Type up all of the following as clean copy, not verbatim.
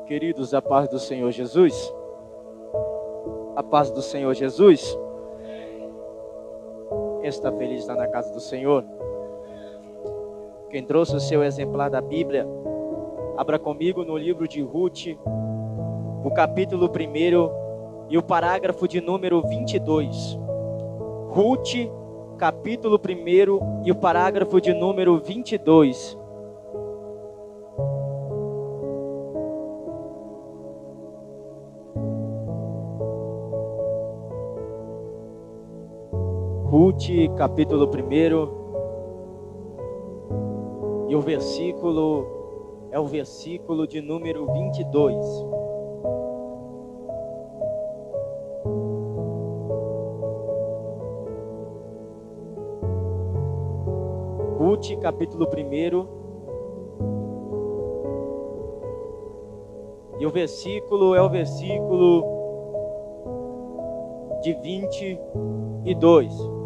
Queridos, a paz do Senhor Jesus. A paz do Senhor Jesus. Quem está feliz está na casa do Senhor? Quem trouxe o seu exemplar da Bíblia, abra comigo no livro de Ruth, o capítulo 1 e o parágrafo de número 22. Ruth, capítulo 1 e o parágrafo de número 22. Ruth, capítulo 1 e o versículo é o versículo de número 22. Ruth, capítulo 1 e o versículo é o versículo de 22.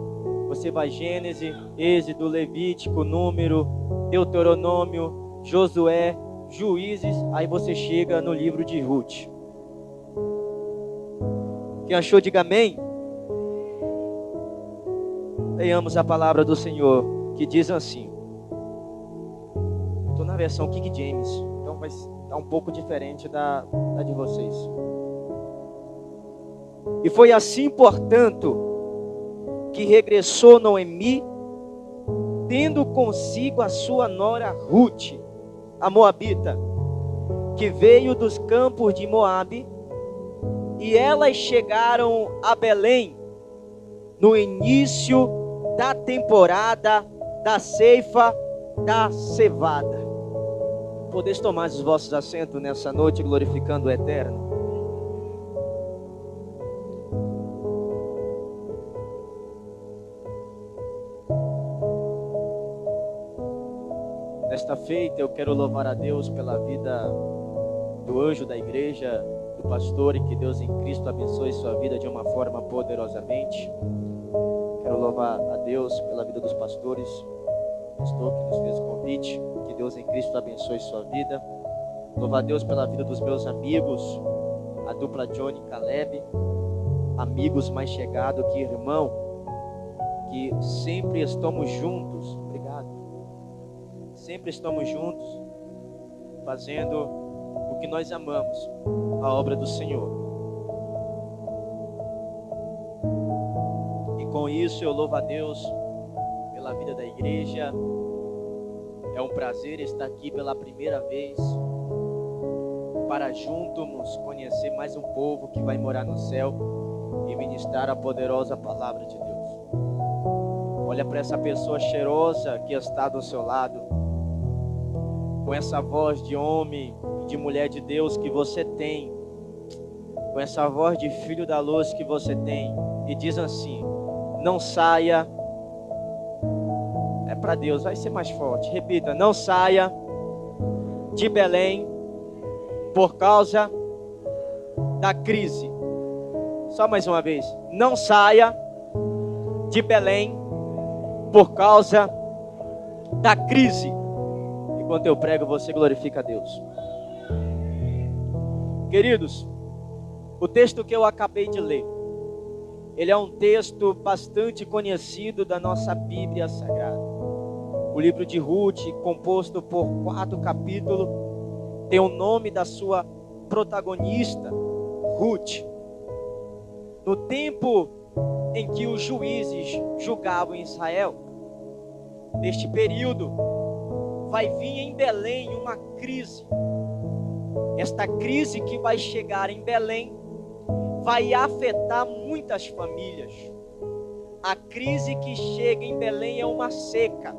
Você vai Gênesis, Êxodo, Levítico, Número, Deuteronômio, Josué, Juízes, aí você chega no livro de Ruth. Quem achou, diga amém. Leiamos a palavra do Senhor, que diz assim. Estou na versão King James, então vai estar um pouco diferente da de vocês. E foi assim, portanto, que regressou Noemi, tendo consigo a sua nora Ruth, a moabita, que veio dos campos de Moabe, e elas chegaram a Belém no início da temporada da ceifa da cevada. Podeis tomar os vossos assentos nessa noite, glorificando o Eterno. Nesta feita eu quero louvar a Deus pela vida do anjo da igreja, do pastor, e que Deus em Cristo abençoe sua vida de uma forma poderosamente. Quero louvar a Deus pela vida dos pastores, o pastor que nos fez o convite, que Deus em Cristo abençoe sua vida. Louvar a Deus pela vida dos meus amigos, a dupla Johnny e Caleb, amigos mais chegados que irmão, que sempre estamos juntos. Sempre estamos juntos, fazendo o que nós amamos, a obra do Senhor. E com isso eu louvo a Deus pela vida da igreja. É um prazer estar aqui pela primeira vez, para juntos conhecer mais um povo que vai morar no céu e ministrar a poderosa palavra de Deus. Olha para essa pessoa cheirosa que está do seu lado, com essa voz de homem e de mulher de Deus que você tem, com essa voz de filho da luz que você tem, e diz assim: não saia, é para Deus, vai ser mais forte, repita, não saia de Belém por causa da crise. Só mais uma vez, não saia de Belém por causa da crise. Enquanto eu prego, você glorifica a Deus. Queridos, o texto que eu acabei de ler, ele é um texto bastante conhecido da nossa Bíblia Sagrada. O livro de Ruth, composto por 4 capítulos, tem o nome da sua protagonista, Ruth. No tempo em que os juízes julgavam Israel, neste período, vai vir em Belém uma crise. Esta crise que vai chegar em Belém vai afetar muitas famílias. A crise que chega em Belém é uma seca.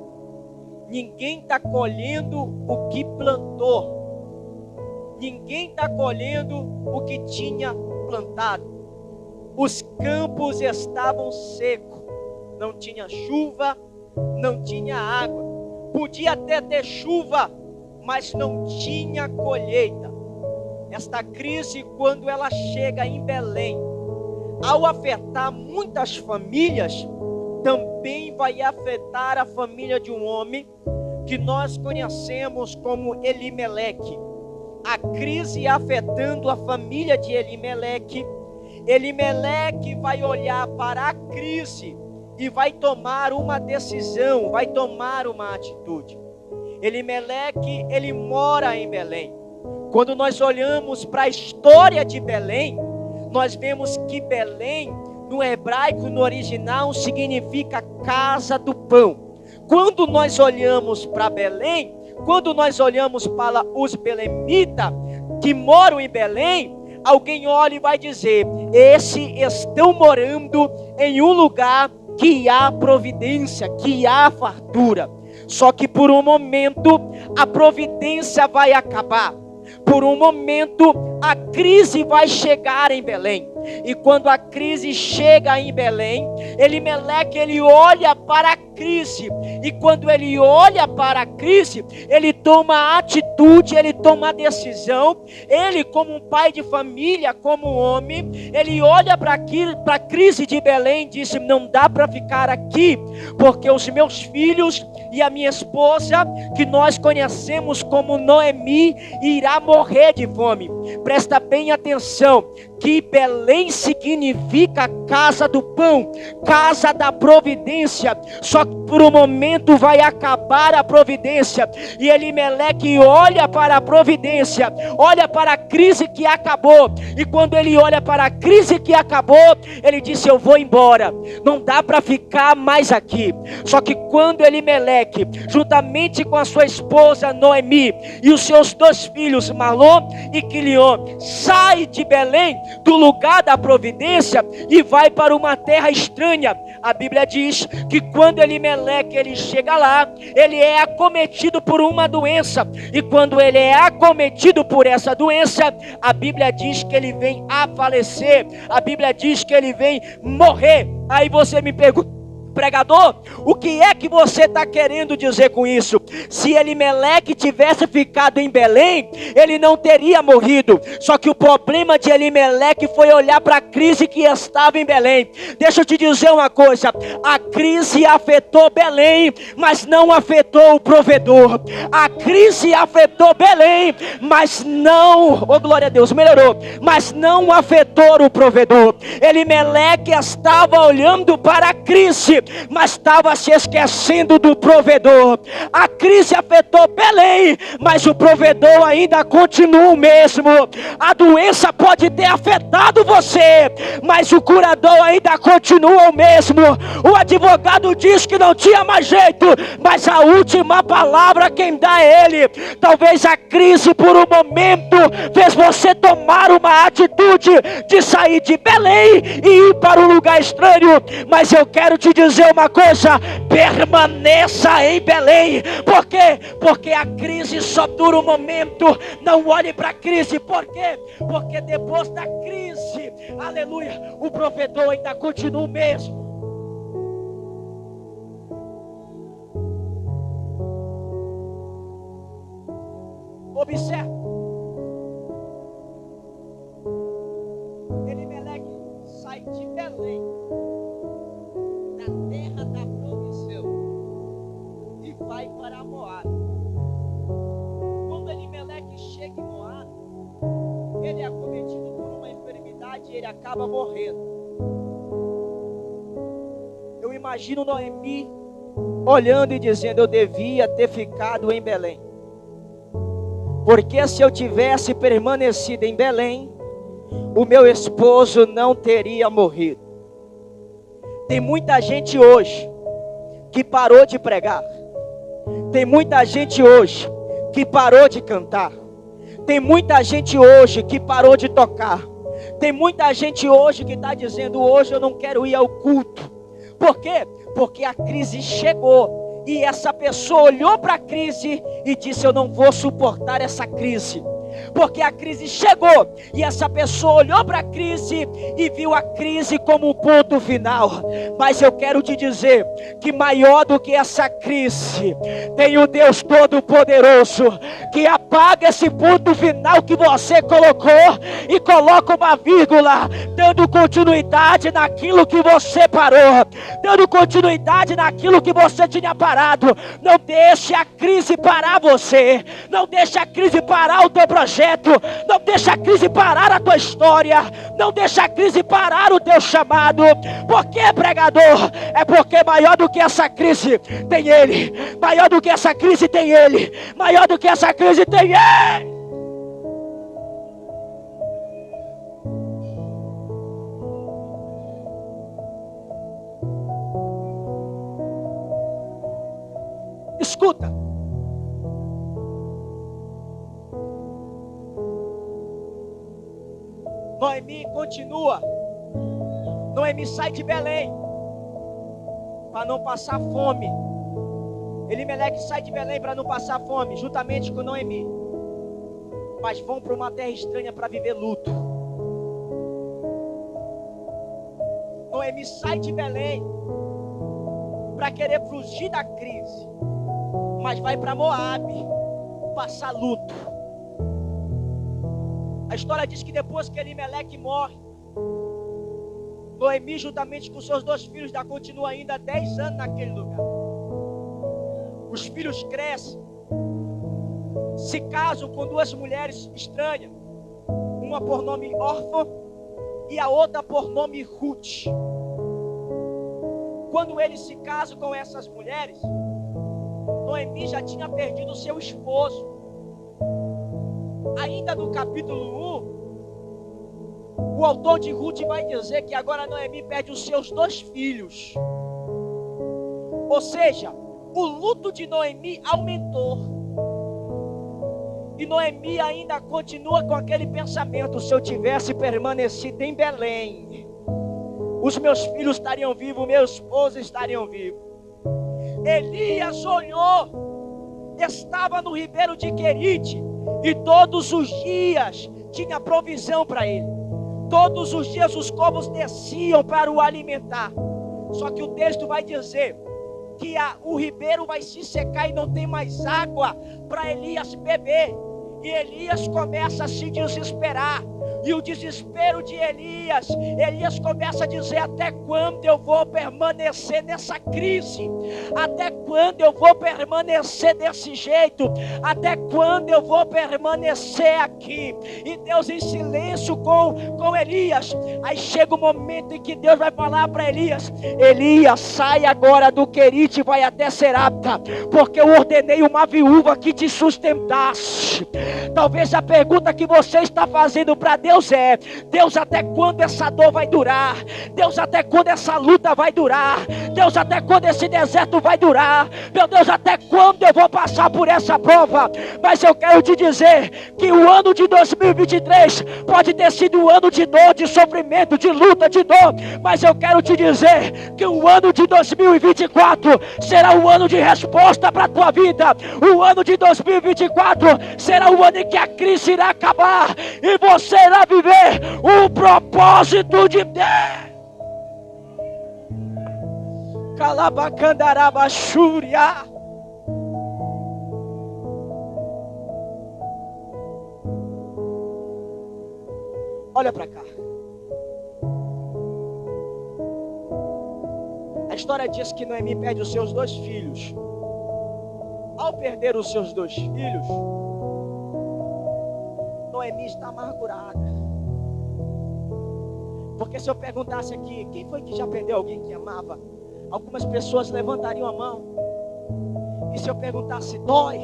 Ninguém está colhendo o que plantou. Ninguém está colhendo o que tinha plantado. Os campos estavam secos. Não tinha chuva, não tinha água. Podia até ter chuva, mas não tinha colheita. Esta crise, quando ela chega em Belém, ao afetar muitas famílias, também vai afetar a família de um homem que nós conhecemos como Elimeleque. a crise afetando a família de Elimeleque, Elimeleque vai olhar para a crise e vai tomar uma decisão, vai tomar uma atitude. Elimeleque, ele mora em Belém. Quando nós olhamos para a história de Belém, nós vemos que Belém, no hebraico, no original, significa casa do pão. Quando nós olhamos para Belém, quando nós olhamos para os belemitas que moram em Belém, alguém olha e vai dizer: esses estão morando em um lugar que há providência, que há fartura. Só que por um momento a providência vai acabar. Por um momento a crise vai chegar em Belém. E quando a crise chega em Belém, Elimeleque, ele olha para a crise. E quando ele olha para a crise, ele toma atitude, ele toma decisão. Ele, como um pai de família, como um homem, ele olha para a crise de Belém e diz: não dá para ficar aqui, porque os meus filhos e a minha esposa, que nós conhecemos como Noemi, irá morrer de fome. Presta bem atenção, que Belém significa casa do pão, casa da providência. Só que por um momento vai acabar a providência, e Elimeleque olha para a providência, olha para a crise que acabou, e quando ele olha para a crise que acabou, ele disse: eu vou embora, não dá para ficar mais aqui. Só que quando Elimeleque, juntamente com a sua esposa Noemi e os seus 2 filhos, Malom e Quilion, sai de Belém, do lugar da providência, e vai para uma terra estranha, a Bíblia diz que quando Elimeleque ele chega lá, ele é acometido por uma doença, e quando ele é acometido por essa doença, a Bíblia diz que ele vem a falecer, a Bíblia diz que ele vem morrer. Aí você me pergunta: pregador, o que é que você está querendo dizer com isso? Se Elimeleque tivesse ficado em Belém, ele não teria morrido. Só que o problema de Elimeleque foi olhar para a crise que estava em Belém. Deixa eu te dizer uma coisa: a crise afetou Belém, mas não afetou o provedor. A crise afetou Belém, mas não, oh glória a Deus, melhorou, mas não afetou o provedor. Elimeleque estava olhando para a crise, mas estava se esquecendo do provedor. A crise afetou Belém, mas o provedor ainda continua o mesmo. A doença pode ter afetado você, mas o curador ainda continua o mesmo. O advogado diz que não tinha mais jeito, mas a última palavra quem dá é ele. Talvez a crise por um momento fez você tomar uma atitude de sair de Belém e ir para um lugar estranho, mas eu quero te dizer uma coisa: permaneça em Belém. Por quê? Porque a crise só dura um momento. Não olhe para a crise. Por quê? Porque depois da crise, aleluia, o provedor ainda continua o mesmo. Observe, Elimeleque sai de Belém, na terra da provisão, e vai para Moabe. Quando Elimeleque chega em Moabe, ele é acometido por uma enfermidade e ele acaba morrendo. Eu imagino Noemi olhando e dizendo: eu devia ter ficado em Belém, porque se eu tivesse permanecido em Belém, o meu esposo não teria morrido. Tem muita gente hoje que parou de pregar. Tem muita gente hoje que parou de cantar. Tem muita gente hoje que parou de tocar. Tem muita gente hoje que está dizendo: hoje eu não quero ir ao culto. Por quê? Porque a crise chegou. E essa pessoa olhou para a crise e disse: eu não vou suportar essa crise. Porque a crise chegou, e essa pessoa olhou para a crise e viu a crise como um ponto final. Mas eu quero te dizer que maior do que essa crise tem o Deus Todo-Poderoso, que apaga esse ponto final que você colocou e coloca uma vírgula, dando continuidade naquilo que você parou, dando continuidade naquilo que você tinha parado. Não deixe a crise parar você, não deixe a crise parar o teu projeto. projeto, não deixa a crise parar a tua história, não deixa a crise parar o teu chamado. Por que, pregador? É porque maior do que essa crise tem Ele, maior do que essa crise tem Ele, maior do que essa crise tem Ele. Escuta. Noemi continua. Noemi sai de Belém para não passar fome. Elimeleque sai de Belém para não passar fome, juntamente com Noemi. Mas vão para uma terra estranha para viver luto. Noemi sai de Belém para querer fugir da crise, mas vai para Moabe passar luto. A história diz que depois que Elimeleque morre, Noemi, juntamente com seus 2 filhos, ainda continua ainda 10 anos naquele lugar. Os filhos crescem, se casam com 2 mulheres estranhas, uma por nome Orfa e a outra por nome Ruth. Quando eles se casam com essas mulheres, Noemi já tinha perdido seu esposo. Ainda no capítulo 1, o autor de Ruth vai dizer que agora Noemi perde os seus 2 filhos. Ou seja, o luto de Noemi aumentou. E Noemi ainda continua com aquele pensamento: se eu tivesse permanecido em Belém, os meus filhos estariam vivos, meu esposo estariam vivos. Elias olhou, estava no ribeiro de Querite, e todos os dias tinha provisão para ele. Todos os dias os corvos desciam para o alimentar. Só que o texto vai dizer que o ribeiro vai se secar e não tem mais água para Elias beber. E Elias começa a se desesperar. E o desespero de Elias começa a dizer: até quando eu vou permanecer nessa crise? Até quando eu vou permanecer desse jeito? Até quando eu vou permanecer aqui? E Deus em silêncio com Elias. Aí chega o momento em que Deus vai falar para Elias: Elias, sai agora do Querite e vai até Serapta, porque eu ordenei uma viúva que te sustentasse. Talvez a pergunta que você está fazendo para Deus é: Deus, até quando essa dor vai durar? Deus, até quando essa luta vai durar? Deus, até quando esse deserto vai durar? Meu Deus, até quando eu vou passar por essa prova? Mas eu quero te dizer que o ano de 2023 pode ter sido um ano de dor, de sofrimento, de luta, de dor, mas eu quero te dizer que o ano de 2024 será um ano de resposta para a tua vida. O ano de 2024 será o ano em que a crise irá acabar e você irá viver o propósito de Deus. Calabacandarabachúria. Olha para cá. A história diz que Noemi perde os seus 2 filhos. Ao perder os seus 2 filhos, Noemi está amargurada. Porque se eu perguntasse aqui, quem foi que já perdeu alguém que amava? Algumas pessoas levantariam a mão. E se eu perguntasse, dói?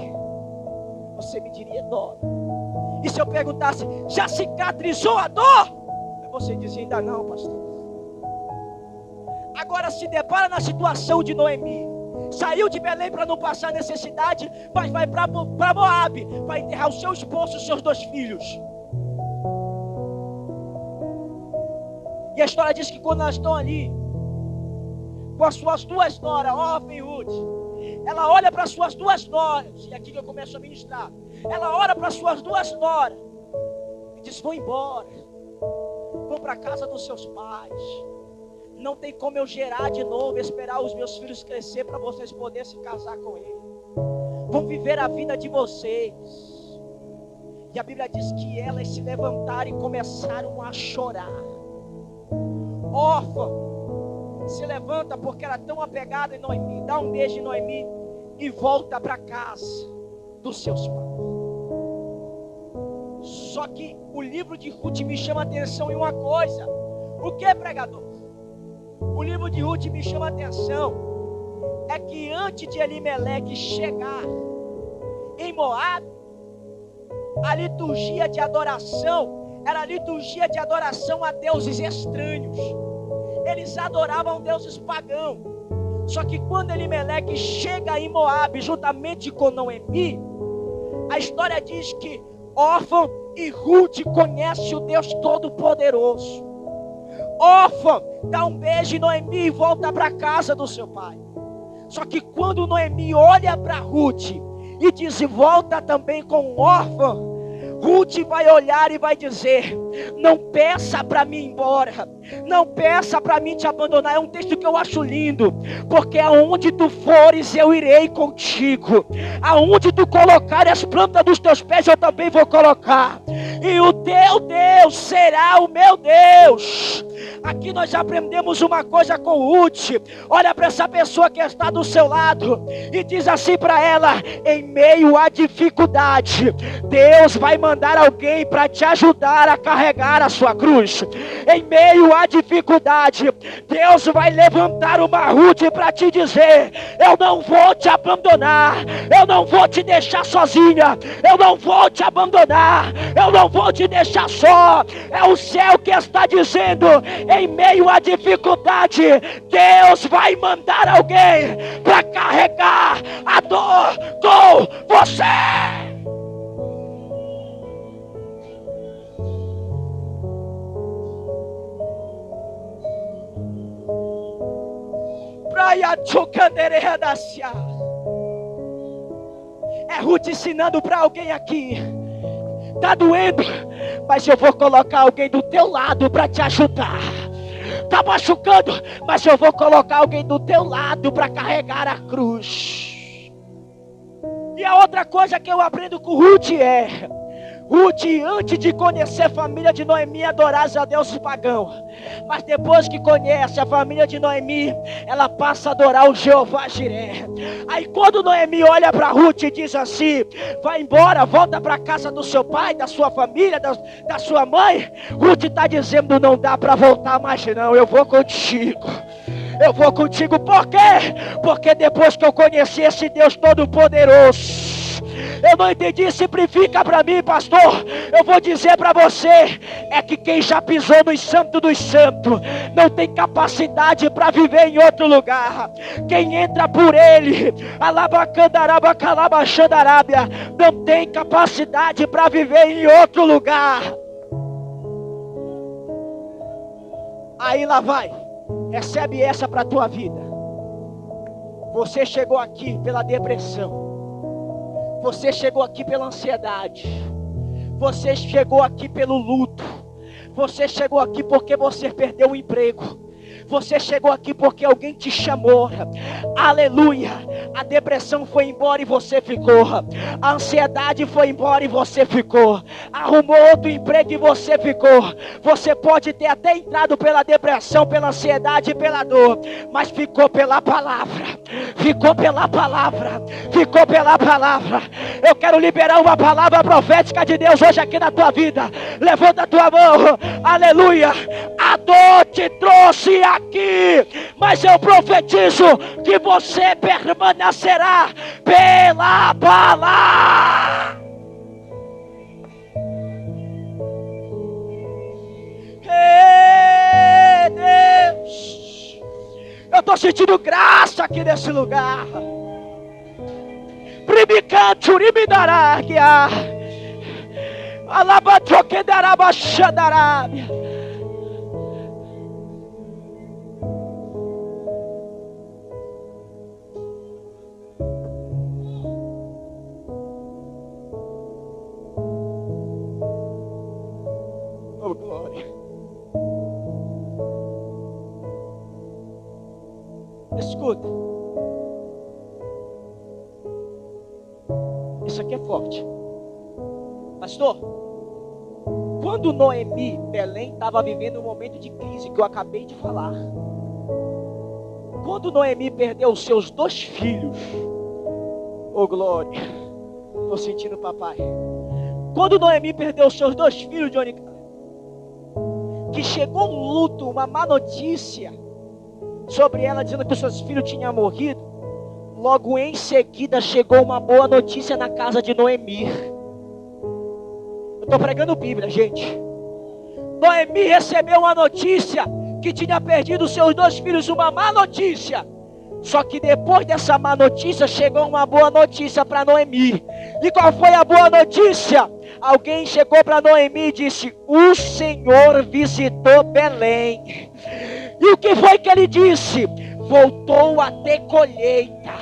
Você me diria, dói. E se eu perguntasse, já cicatrizou a dor? Você dizia, ainda não, pastor. Agora se depara na situação de Noemi. Saiu de Belém para não passar necessidade, mas vai para Moabe, vai enterrar o seu esposo e os seus 2 filhos. E a história diz que quando elas estão ali, com as suas 2 noras, Orfa e Ruth, ela olha para as suas 2 noras, e aqui que eu começo a ministrar, ela olha para as suas 2 noras, e diz: vão embora, vão para a casa dos seus pais. Não tem como eu gerar de novo, esperar os meus filhos crescer para vocês poderem se casar com ele. Vão viver a vida de vocês. E a Bíblia diz que elas se levantaram e começaram a chorar. Orfa se levanta porque era tão apegada em Noemi, dá um beijo em Noemi e volta para casa dos seus pais. Só que o livro de Ruth me chama a atenção em uma coisa. O que, pregador? O livro de Ruth me chama a atenção é que antes de Elimeleque chegar em Moabe, a liturgia de adoração era a liturgia de adoração a deuses estranhos. Eles adoravam deuses pagãos. Só que quando Elimeleque chega em Moabe, juntamente com Noemi, a história diz que Orfã e Ruth conhecem o Deus Todo-Poderoso. Orfã dá um beijo em Noemi e volta para a casa do seu pai. Só que quando Noemi olha para Ruth e diz, volta também com Orfã, Ruth vai olhar e vai dizer, não peça para mim ir embora, não peça para mim te abandonar. É um texto que eu acho lindo, porque aonde tu fores eu irei contigo, aonde tu colocares as plantas dos teus pés eu também vou colocar, e o teu Deus será o meu Deus. Aqui nós aprendemos uma coisa com Ruth. Olha para essa pessoa que está do seu lado e diz assim para ela, em meio à dificuldade, Deus vai mandar alguém para te ajudar a carregar a sua cruz. Em meio à dificuldade, Deus vai levantar uma Ruth para te dizer, eu não vou te abandonar, eu não vou te deixar sozinha, eu não vou te abandonar, eu não vou te deixar só. É o céu que está dizendo, em meio à dificuldade, Deus vai mandar alguém para carregar a dor com você. É Ruth ensinando para alguém aqui. Tá doendo, mas eu vou colocar alguém do teu lado para te ajudar. Tá machucando, mas eu vou colocar alguém do teu lado para carregar a cruz. E a outra coisa que eu aprendo com Ruth é, Ruth, antes de conhecer a família de Noemi, adorava a Deus pagão. Mas depois que conhece a família de Noemi, ela passa a adorar o Jeová Jiré. Aí quando Noemi olha para Ruth e diz assim, vai embora, volta para a casa do seu pai, da sua família, da sua mãe, Ruth está dizendo, não dá para voltar mais não, eu vou contigo. Eu vou contigo, por quê? Porque depois que eu conheci esse Deus Todo-Poderoso, eu não entendi, simplifica para mim, pastor. Eu vou dizer para você, é que quem já pisou nos santos dos santos, não tem capacidade para viver em outro lugar. Quem entra por ele, alabacandarabacalabaxandarábia, não tem capacidade para viver em outro lugar. Aí lá vai, recebe essa para a tua vida. Você chegou aqui pela depressão. Você chegou aqui pela ansiedade. Você chegou aqui pelo luto. Você chegou aqui porque você perdeu o emprego. Você chegou aqui porque alguém te chamou. Aleluia. A depressão foi embora e você ficou. A ansiedade foi embora e você ficou. Arrumou outro emprego e você ficou. Você pode ter até entrado pela depressão, pela ansiedade e pela dor, mas ficou pela palavra. Ficou pela palavra. Ficou pela palavra. Eu quero liberar uma palavra profética de Deus hoje aqui na tua vida. Levanta a tua mão. Aleluia. A dor te trouxe aqui, mas eu profetizo que você permanecerá pela palavra. Ei, Deus, eu estou sentindo graça aqui nesse lugar. Primicanto, rimidará, alabatroquedarabachadarábia. Oh, glória. Escuta. Isso aqui é forte. Pastor, quando Noemi, Belém, estava vivendo um momento de crise que eu acabei de falar. Quando Noemi perdeu os seus 2 filhos. Oh, glória. Estou sentindo papai. quando Noemi perdeu os seus 2 filhos, Johnny, que chegou um luto, uma má notícia sobre ela, dizendo que os seus filhos tinham morrido, logo em seguida chegou uma boa notícia na casa de Noemi. Eu estou pregando Bíblia, gente. Noemi recebeu uma notícia que tinha perdido os seus 2 filhos, uma má notícia. Só que depois dessa má notícia chegou uma boa notícia para Noemi. E qual foi a boa notícia? Alguém chegou para Noemi e disse: o Senhor visitou Belém. E o que foi que ele disse? Voltou a ter colheita.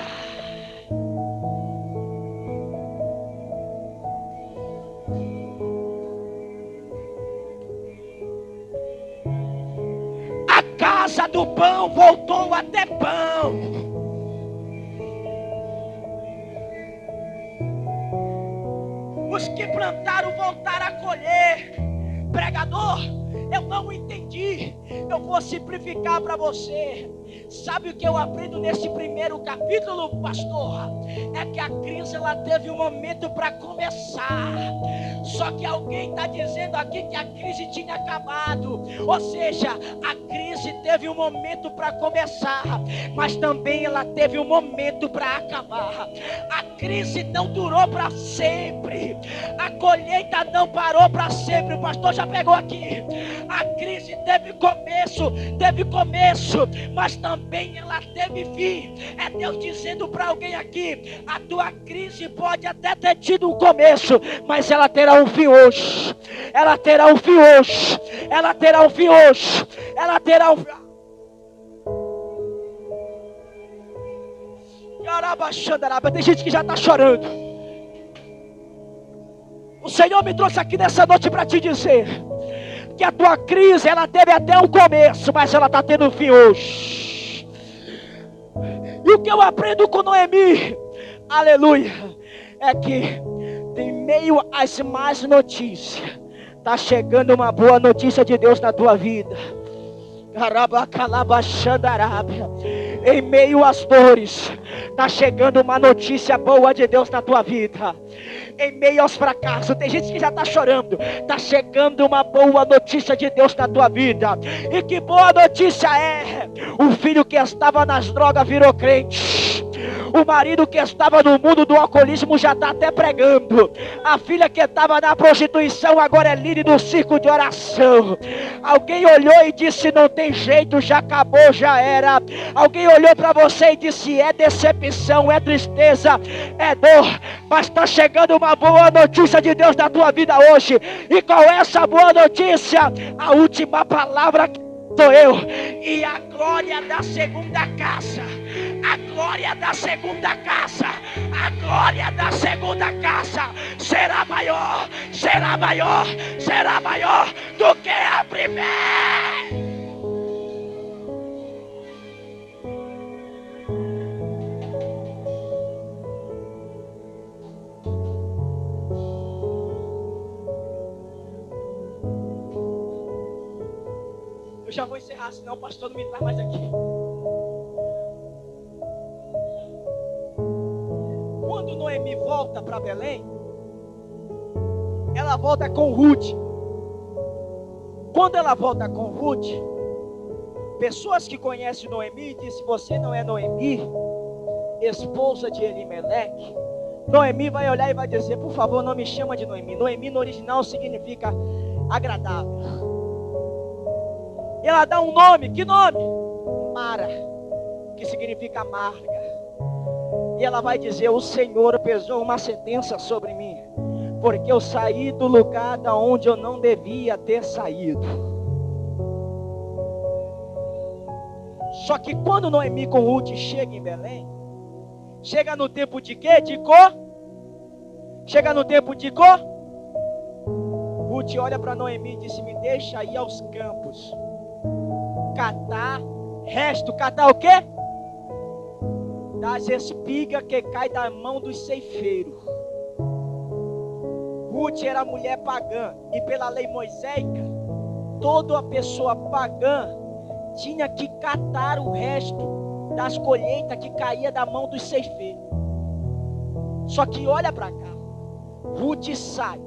A casa do pão voltou a ter pão. Os que plantaram voltaram a colher. Pregador, eu não entendi. Eu vou simplificar para você. Sabe o que eu aprendo nesse primeiro capítulo, pastor? É que a crise ela teve um momento para começar. Só que alguém está dizendo aqui que a crise tinha acabado. Ou seja, a crise teve um momento para começar, mas também ela teve um momento para acabar. A crise não durou para sempre. A colheita não parou para sempre. O pastor já pegou aqui. A crise teve começo, mas também ela teve fim. É Deus dizendo para alguém aqui: a tua crise pode até ter tido um começo, mas ela terá um fim hoje. Ela terá um fim hoje. Ela terá um fim hoje. Ela terá um fim. Tem gente que já está chorando. O Senhor me trouxe aqui nessa noite para te dizer que a tua crise ela teve até um começo, mas ela está tendo um fim hoje. E o que eu aprendo com Noemi, aleluia, é que em meio às más notícias está chegando uma boa notícia de Deus na tua vida. Em meio às dores está chegando uma notícia boa de Deus na tua vida. Em meio aos fracassos, tem gente que já está chorando. Está chegando uma boa notícia de Deus na tua vida. E que boa notícia é? O filho que estava nas drogas virou crente. O marido que estava no mundo do alcoolismo já está até pregando. A filha que estava na prostituição agora é líder do círculo de oração. Alguém olhou e disse: não tem jeito, já acabou, já era. Alguém olhou para você e disse: é decepção, é tristeza, é dor, mas está chegando uma boa notícia de Deus na tua vida hoje. E qual é essa boa notícia? A última palavra sou eu. E a glória da segunda casa, a glória da segunda casa, a glória da segunda casa será maior, será maior, será maior do que a primeira. Eu já vou encerrar, senão o pastor não me traz mais aqui. Quando Noemi volta para Belém, ela volta com Ruth. Quando ela volta com Ruth, pessoas que conhecem Noemi dizem: você não é Noemi, esposa de Elimeleque? Noemi vai olhar e vai dizer: por favor, não me chama de Noemi. Noemi no original significa agradável. E ela dá um nome, que nome? Mara, que significa amarga. E ela vai dizer: o Senhor pesou uma sentença sobre mim, porque eu saí do lugar da onde eu não devia ter saído. Só que quando Noemi com Ruth chega em Belém, chega no tempo de quê? De cor? Chega no tempo de cor? Ruth olha para Noemi e disse: me deixa ir aos campos, catar o quê? Das espigas que cai da mão dos ceifeiros. Ruth era mulher pagã, e pela lei mosaica, toda pessoa pagã tinha que catar o resto das colheitas que caía da mão dos ceifeiros. Só que olha para cá, Ruth sai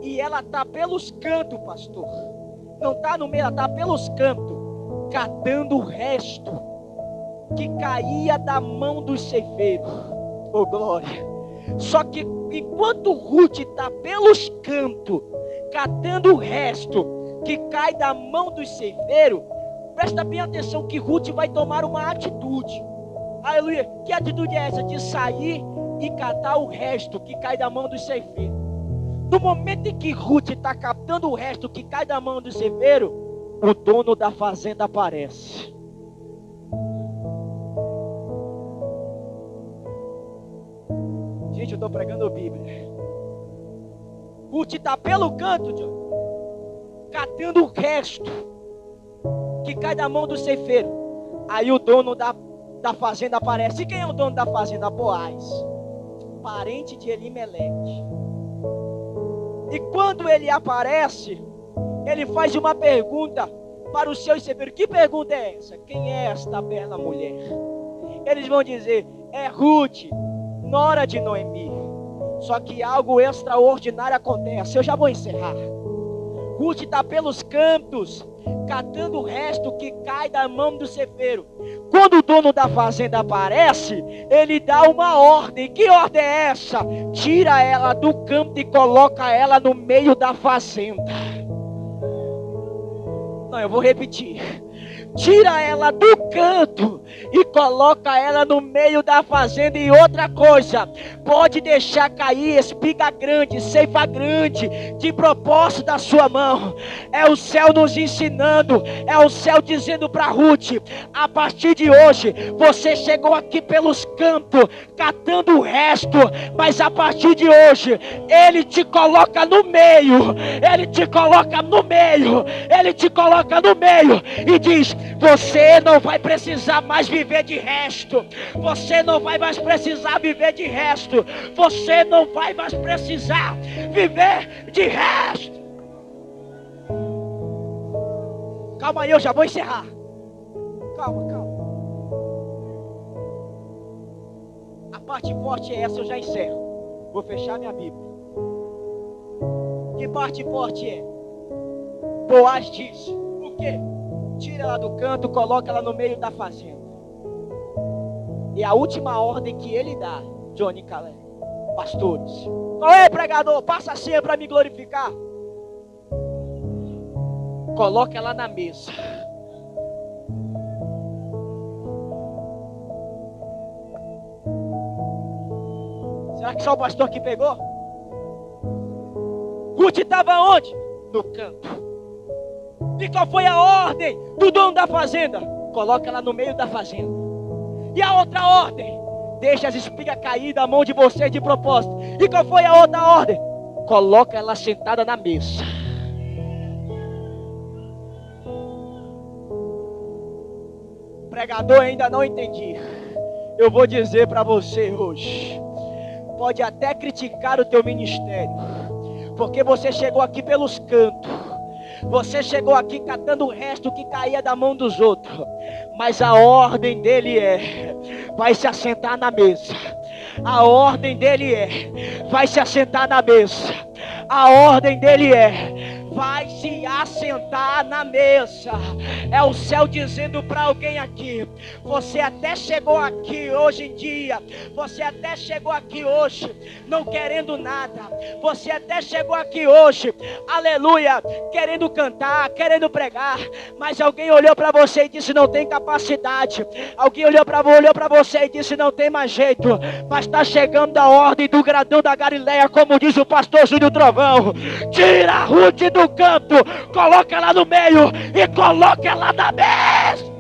E ela está pelos cantos, pastor. Não está no meio, ela está pelos cantos, catando o resto que caía da mão dos ceifeiros. Oh, glória! Só que enquanto Ruth está pelos cantos, catando o resto que cai da mão dos ceifeiros, presta bem atenção que Ruth vai tomar uma atitude. Aleluia! Que atitude é essa? De sair e catar o resto que cai da mão dos ceifeiros. No momento em que Ruth está captando o resto que cai da mão do ceifeiro, o dono da fazenda aparece. Gente, eu estou pregando a Bíblia. Ruth está pelo canto, John, catando o resto que cai da mão do ceifeiro. Aí o dono da fazenda aparece. E quem é o dono da fazenda? Boaz, parente de Elimeleque. E quando ele aparece, ele faz uma pergunta para os seus ceifeiros. Que pergunta é essa? Quem é esta bela mulher? Eles vão dizer: é Ruth, nora de Noemi. Só que algo extraordinário acontece. Eu já vou encerrar. Ruth está pelos cantos, catando o resto que cai da mão do ceifeiro. Quando o dono da fazenda aparece, ele dá uma ordem. Que ordem é essa? Tira ela do campo e coloca ela no meio da fazenda. Não, eu vou repetir. Tira ela do canto e coloca ela no meio da fazenda. E outra coisa, pode deixar cair espiga grande, ceifa grande, de propósito da sua mão. É o céu nos ensinando, é o céu dizendo para Ruth: a partir de hoje, você chegou aqui pelos campos, catando o resto, mas a partir de hoje, Ele te coloca no meio, Ele te coloca no meio, Ele te coloca no meio e diz: você não vai precisar mais viver de resto. Você não vai mais precisar viver de resto. Você não vai mais precisar viver de resto. Calma aí, eu já vou encerrar. Calma. A parte forte é essa, eu já encerro. Vou fechar minha Bíblia. Que parte forte é? Boaz disse: o quê? Tira ela do canto, coloca ela no meio da fazenda. E a última ordem que ele dá, Johnny Caleb, pastores: qual é, pregador? Passa a senha para me glorificar. Coloca ela na mesa. Será que só o pastor que pegou? Ruth estava onde? No canto. E qual foi a ordem do dono da fazenda? Coloca ela no meio da fazenda. E a outra ordem? Deixa as espigas cair da mão de vocês de propósito. E qual foi a outra ordem? Coloca ela sentada na mesa. Pregador, ainda não entendi. Eu vou dizer para você hoje. Pode até criticar o teu ministério, porque você chegou aqui pelos cantos. Você chegou aqui catando o resto que caía da mão dos outros. Mas a ordem dele é: vai se assentar na mesa. A ordem dele é: vai se assentar na mesa. A ordem dele é: vai se assentar na mesa. É o céu dizendo para alguém aqui: você até chegou aqui hoje em dia, você até chegou aqui hoje não querendo nada, você até chegou aqui hoje, aleluia, querendo cantar, querendo pregar, mas alguém olhou para você e disse: não tem capacidade. Alguém olhou para você e disse: não tem mais jeito. Mas está chegando a ordem do gradão da Galileia, como diz o pastor Júlio Trovão: tira a Ruth do canto, coloca ela no meio e coloca ela na mesa.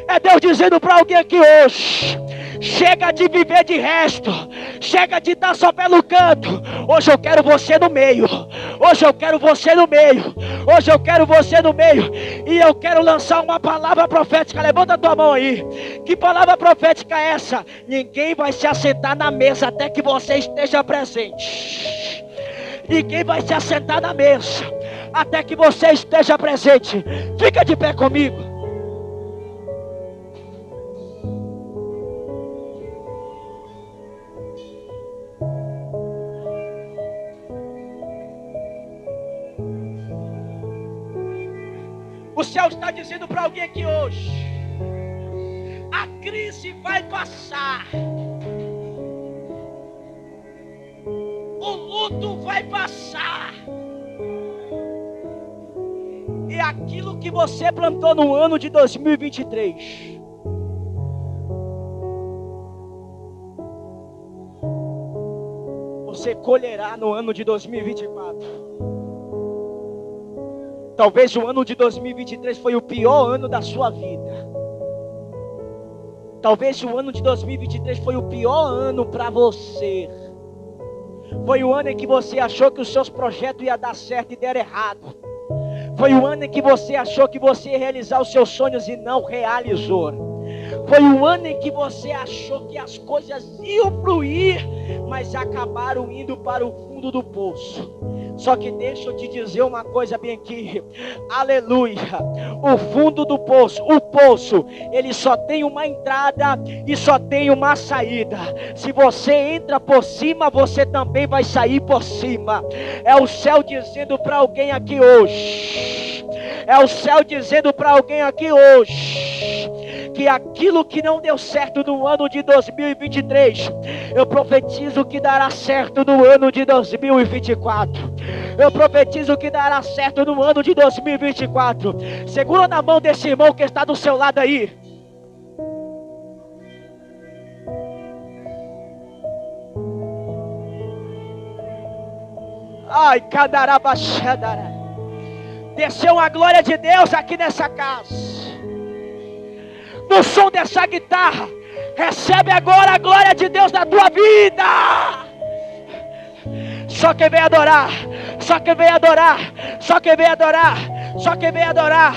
É Deus dizendo para alguém aqui hoje: chega de viver de resto, chega de estar só pelo canto. Hoje eu quero você no meio. Hoje eu quero você no meio. Hoje eu quero você no meio. E eu quero lançar uma palavra profética. Levanta a tua mão aí. Que palavra profética é essa? Ninguém vai se assentar na mesa até que você esteja presente. Ninguém vai se assentar na mesa até que você esteja presente. Fica de pé comigo. O céu está dizendo para alguém aqui hoje: a crise vai passar, o luto vai passar, e aquilo que você plantou no ano de 2023, você colherá no ano de 2024. Talvez o ano de 2023 foi o pior ano da sua vida. Talvez o ano de 2023 foi o pior ano para você. Foi o ano em que você achou que os seus projetos iam dar certo e deram errado. Foi o ano em que você achou que você ia realizar os seus sonhos e não realizou. Foi o ano em que você achou que as coisas iam fluir, mas acabaram indo para o fundo do poço. Só que deixa eu te dizer uma coisa bem aqui, aleluia, o fundo do poço, o poço, ele só tem uma entrada e só tem uma saída. Se você entra por cima, você também vai sair por cima. É o céu dizendo para alguém aqui hoje, é o céu dizendo para alguém aqui hoje, que aquilo que não deu certo no ano de 2023, eu profetizo que dará certo no ano de 2024. Eu profetizo que dará certo no ano de 2024. Segura na mão desse irmão que está do seu lado aí. Ai, cadarabaxadara. Desceu a glória de Deus aqui nessa casa. No som dessa guitarra, recebe agora a glória de Deus na tua vida. Só quem vem adorar, só quem vem adorar, só quem vem adorar, só quem vem adorar.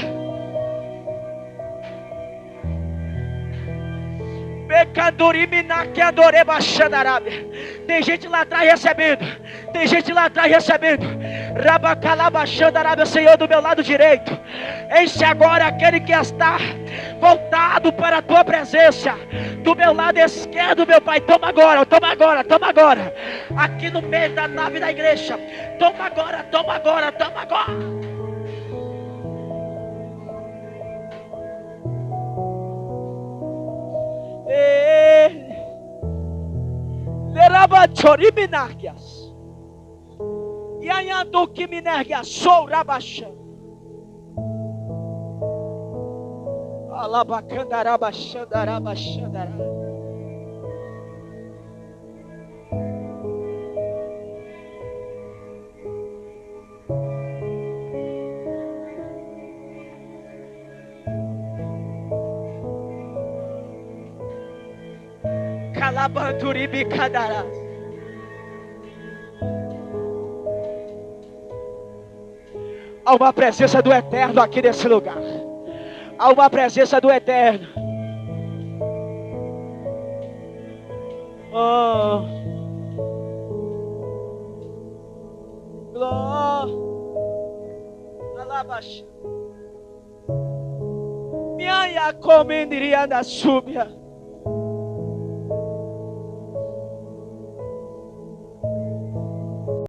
Tem gente lá atrás recebendo, tem gente lá atrás recebendo. Rabacalabaxandarábia, Senhor, do meu lado direito. Enche agora aquele que está voltado para a tua presença. Do meu lado esquerdo, meu Pai, toma agora, toma agora, toma agora. Aqui no meio da nave da igreja, toma agora, toma agora, toma agora. Lerabachoriminargias. Yanhando que minergia sou rabaxã. Alabacandarabachandarabachandará. Calabanturibicadará. Há uma presença do Eterno aqui nesse lugar. Há uma presença do Eterno. Oh. Glória. Alabaxa. Minha comendiria da súbia.